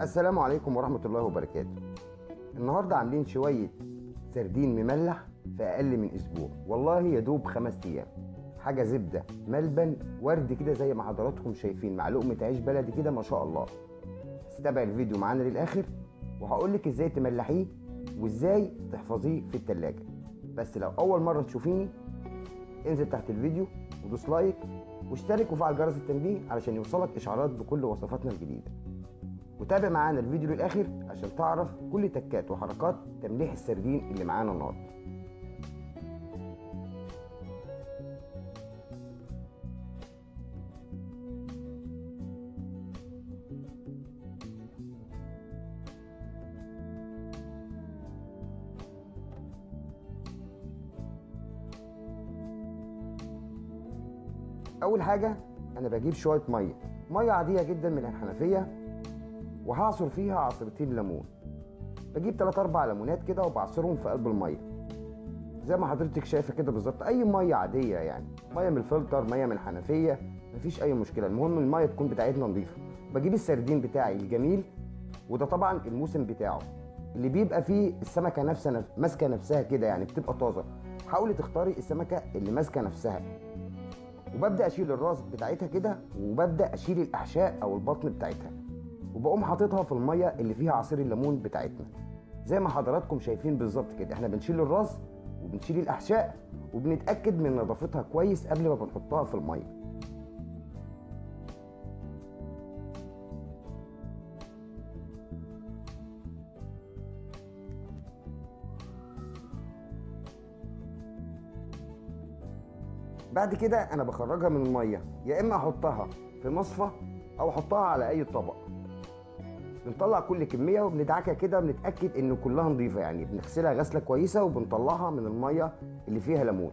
السلام عليكم ورحمة الله وبركاته. النهاردة عاملين شوية سردين مملح في أقل من أسبوع، والله يدوب 5 أيام. حاجة زبدة ملبن ورد كده زي ما حضراتكم شايفين، مع لقمة عيش بلدي كده ما شاء الله. استبع الفيديو معانا للآخر وهقولك ازاي تملحيه وازاي تحفظيه في التلاجة. بس لو أول مرة تشوفيني انزل تحت الفيديو ودوس لايك واشترك وفعل جرس التنبيه علشان يوصلك إشعارات بكل وصفاتنا الجديدة، وتابع معانا الفيديو للاخر عشان تعرف كل تكات وحركات تمليح السردين اللي معانا النهارده. اول حاجه انا بجيب شويه ميه عاديه جدا من الحنفيه، وهعصر فيها عصرتين ليمون. بجيب 3 4 ليمونات كده وبعصرهم في قلب الميه زي ما حضرتك شايفه كده بالظبط. اي ميه عاديه يعني، ميه من الفلتر، ميه من الحنفيه، مفيش اي مشكله، المهم الميه تكون بتاعتنا نظيفه. بجيب السردين بتاعي الجميل، وده طبعا الموسم بتاعه اللي بيبقى فيه السمكه نفسها ماسكه نفسها كده، يعني بتبقى طازه. حاولي تختاري السمكه اللي ماسكه نفسها. وببدا اشيل الراس بتاعتها كده، وببدا اشيل الاحشاء او البطن بتاعتها، وبقوم حاططها في الميه اللي فيها عصير الليمون بتاعتنا زي ما حضراتكم شايفين بالظبط كده. احنا بنشيل الراس وبنشيل الاحشاء وبنتاكد من نظافتها كويس قبل ما بنحطها في الميه. بعد كده انا بخرجها من الميه، يا اما احطها في مصفى او احطها على اي طبق. بنطلع كل كميه وبندعكها كده، بنتاكد ان كلها نظيفه، يعني بنغسلها غسله كويسه وبنطلعها من الميه اللي فيها ليمون،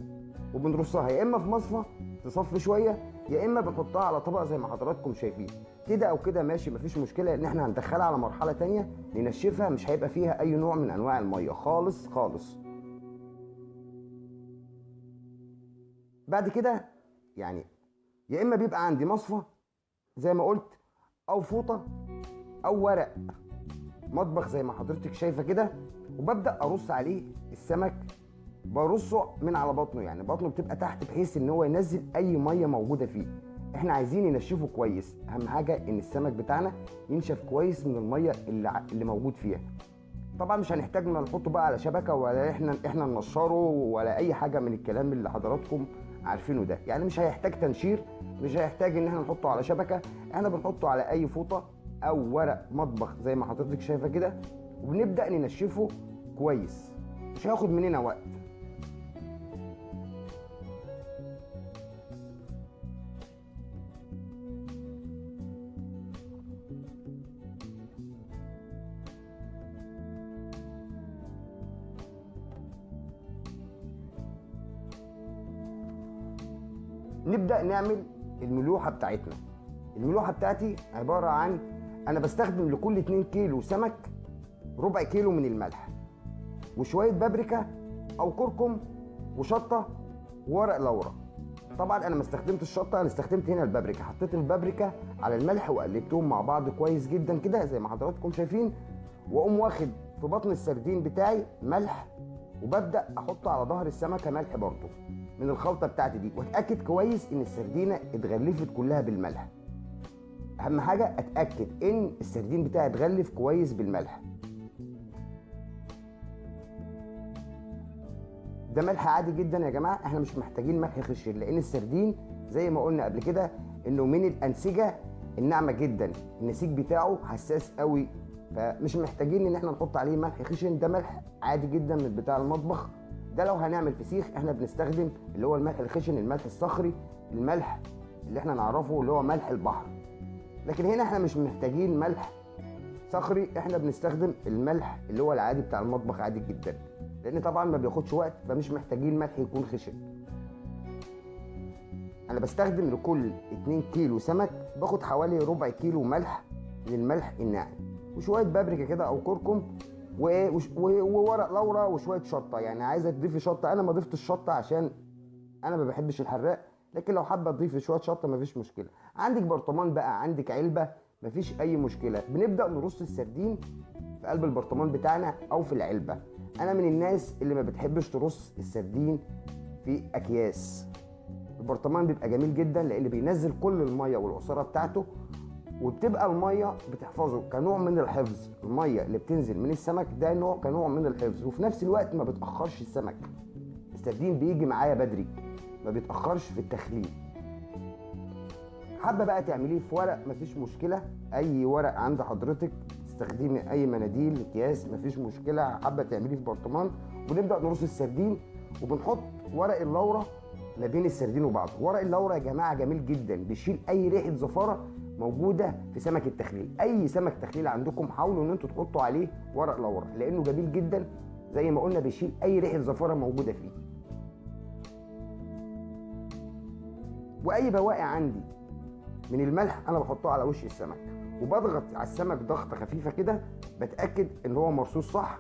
وبنرصها يا اما في مصفى تصفي شويه، يا اما بنحطها على طبق زي ما حضراتكم شايفين كده او كده ماشي، مفيش مشكله. ان احنا هندخلها على مرحله تانية ننشفها، مش هيبقى فيها اي نوع من انواع الميه خالص خالص. بعد كده يعني يا اما بيبقى عندي مصفى زي ما قلت، او فوطه، او ورق مطبخ زي ما حضرتك شايفه كده، وببدا ارص عليه السمك. برصه من على بطنه، يعني بطنه بتبقى تحت بحيث ان هو ينزل اي ميه موجوده فيه. احنا عايزين ننشفه كويس، اهم حاجه ان السمك بتاعنا ينشف كويس من الميه اللي موجود فيها. طبعا مش هنحتاج نحطه بقى على شبكه، ولا احنا ننشره، ولا اي حاجه من الكلام اللي حضراتكم عارفينه ده. يعني مش هيحتاج تنشير، مش هيحتاج ان احنا نحطه على شبكه. احنا بنحطه على اي فوطه او ورق مطبخ زي ما حضرتك شايفه كده، وبنبدا ننشفه كويس، مش هياخد مننا وقت. نبدا نعمل الملوحه بتاعتنا. الملوحه بتاعتي عباره عن، انا بستخدم لكل 2 كيلو سمك ربع كيلو من الملح، وشويه بابريكا او كركم، وشطه، وورق لورا. طبعا انا ما استخدمت الشطه، انا استخدمت هنا البابريكا. حطيت البابريكا على الملح وقلبتهم مع بعض كويس جدا كده زي ما حضراتكم شايفين، واقوم واخد في بطن السردين بتاعي ملح، وببدا احط على ظهر السمكه ملح برضو من الخلطه بتاعتي دي، واتاكد كويس ان السردينه اتغلفت كلها بالملح. اهم حاجه اتاكد ان السردين بتاعي اتغلف كويس بالملح. ده ملح عادي جدا يا جماعه، احنا مش محتاجين ملح خشن، لان السردين زي ما قلنا قبل كده انه من الانسجه الناعمه جدا، النسيج بتاعه حساس قوي، فمش محتاجين ان احنا نحط عليه ملح خشن. ده ملح عادي جدا من بتاع المطبخ. ده لو هنعمل فسيخ احنا بنستخدم اللي هو الملح الخشن، الملح الصخري، الملح اللي احنا نعرفه اللي هو ملح البحر. لكن هنا احنا مش محتاجين ملح صخري، احنا بنستخدم الملح اللي هو العادي بتاع المطبخ عادي جدا، لان طبعا ما بياخدش وقت، فمش محتاجين ملح يكون خشن. انا بستخدم لكل 2 كيلو سمك باخد حوالي ربع كيلو ملح من الملح الناعم، وشويه بابريكا كده او كركم، وورق لورا، وشويه شطه. يعني عايزه تضيفي شطه، انا ما ضفتش الشطه عشان انا ما بحبش الحراق، لكن لو حابه تضيفي شويه شطه مفيش مشكله. عندك برطمان بقى، عندك علبه مفيش اي مشكله. بنبدا نرص السردين في قلب البرطمان بتاعنا او في العلبه. انا من الناس اللي ما بتحبش ترص السردين في اكياس. البرطمان بيبقى جميل جدا لان بينزل كل الميه والعصاره بتاعته، وبتبقى الميه بتحفظه كنوع من الحفظ. الميه اللي بتنزل من السمك ده كنوع من الحفظ، وفي نفس الوقت ما بتاخرش السمك. السردين بيجي معايا بدري، ما بيتاخرش في التخليل. حابه بقى تعمليه في ورق، مفيش مشكله. اي ورق عند حضرتك تستخدمي، اي مناديل، اكياس، مفيش مشكله. حابه تعمليه في برطمان. ونبدا نرص السردين وبنحط ورق اللورة ما بين السردين وبعض. ورق اللورة يا جماعه جميل جدا، بيشيل اي ريحه زفاره موجوده في سمك التخليل. اي سمك تخليل عندكم حاولوا ان انتوا تحطوا عليه ورق لورة، لانه جميل جدا زي ما قلنا، بيشيل اي ريحه زفاره موجوده فيه. واي بواقي عندي من الملح انا بحطه على وش السمك، وبضغط على السمك ضغطه خفيفه كده، بتاكد ان هو مرصوص صح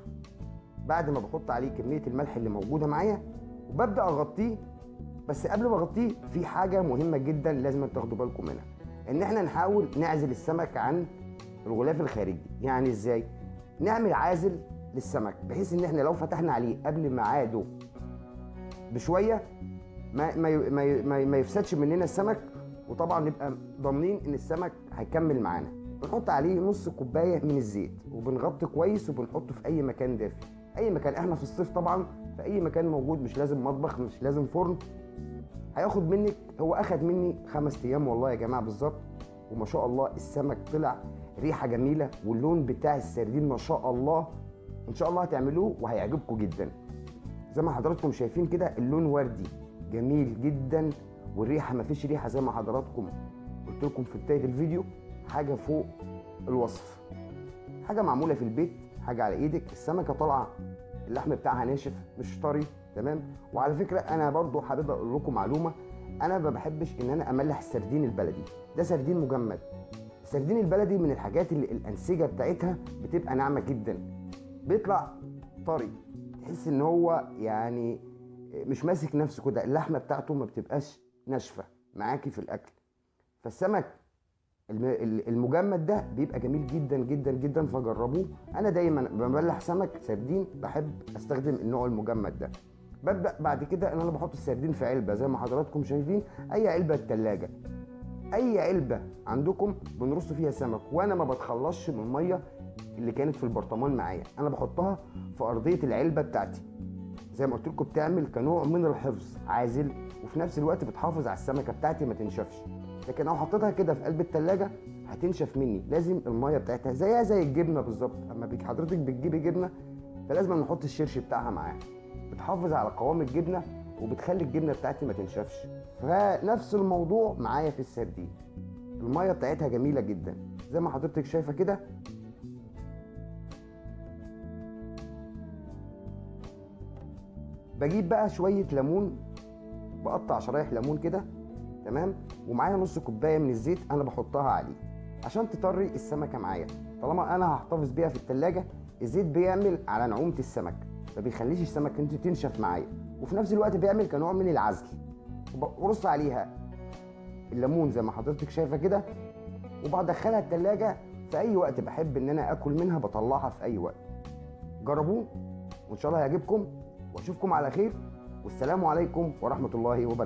بعد ما بحط عليه كميه الملح اللي موجوده معايا، وببدا اغطيه. بس قبل ما اغطيه في حاجه مهمه جدا لازم تاخدوا بالكم منها، ان احنا نحاول نعزل السمك عن الغلاف الخارجي. يعني ازاي؟ نعمل عازل للسمك بحيث ان احنا لو فتحنا عليه قبل ميعاده بشويه ما يفسدش مننا السمك، وطبعا نبقى ضامنين ان السمك هيكمل معانا. بنحط عليه نص كوبايه من الزيت وبنغطي كويس وبنحطه في اي مكان دافي. اي مكان، احنا في الصيف طبعا، في اي مكان موجود، مش لازم مطبخ، مش لازم فرن. هياخد منك، هو اخد مني 5 ايام والله يا جماعه بالظبط، وما شاء الله السمك طلع ريحه جميله، واللون بتاع السردين ما شاء الله. ان شاء الله هتعملوه وهيعجبكم جدا. زي ما حضراتكم شايفين كده اللون وردي جميل جدا، والريحه مفيش ريحه زي ما حضراتكم قلت لكم في بدايه الفيديو، حاجه فوق الوصف، حاجه معموله في البيت، حاجه على ايدك. السمكه طالعه اللحم بتاعها ناشف مش طري، تمام. وعلى فكره انا برضو حابب اقول لكم معلومه، انا ما بحبش ان انا املح السردين البلدي، ده سردين مجمد. السردين البلدي من الحاجات اللي الانسجه بتاعتها بتبقى ناعمه جدا، بيطلع طري، تحس ان هو يعني مش ماسك نفسه كده، اللحمه بتاعته ما بتبقاش ناشفه معاكي في الاكل. فالسمك المجمد ده بيبقى جميل جدا جدا جدا، فجربوه. انا دايما بملح سمك سردين بحب استخدم النوع المجمد ده. ببدا بعد كده ان انا بحط السردين في علبه زي ما حضراتكم شايفين، اي علبه التلاجة، اي علبه عندكم بنرص فيها سمك. وانا ما بتخلصش من الميه اللي كانت في البرطمان معايا، انا بحطها في ارضيه العلبه بتاعتي زي ما قلت لكم، بتعمل كنوع من الحفظ، عازل، وفي نفس الوقت بتحافظ على السمكه بتاعتي ما تنشفش. لكن لو حطيتها كده في قلب التلاجة هتنشف مني. لازم الميه بتاعتها زيها زي الجبنه بالظبط، اما حضرتك بتجيبي جبنه فلازم نحط الشرش بتاعها معاها، بتحافظ على قوام الجبنه وبتخلي الجبنه بتاعتي ما تنشفش. فنفس الموضوع معايا في السردين، الميه بتاعتها جميله جدا زي ما حضرتك شايفه كده. بجيب بقى شويه ليمون، بقطع شرايح ليمون كده، تمام، ومعايا نص كوبايه من الزيت انا بحطها عليه عشان تطري السمكه معايا. طالما انا هحتفظ بيها في التلاجة، الزيت بيعمل على نعومه السمك، ما بيخليش السمك انت تنشف معايا، وفي نفس الوقت بيعمل كنوع من العزل. وبرص عليها الليمون زي ما حضرتك شايفه كده، وبدخلها التلاجة في اي وقت بحب ان انا اكل منها، بطلعها في اي وقت. جربوه وان شاء الله هيعجبكم، واشوفكم على خير، والسلام عليكم ورحمه الله وبركاته.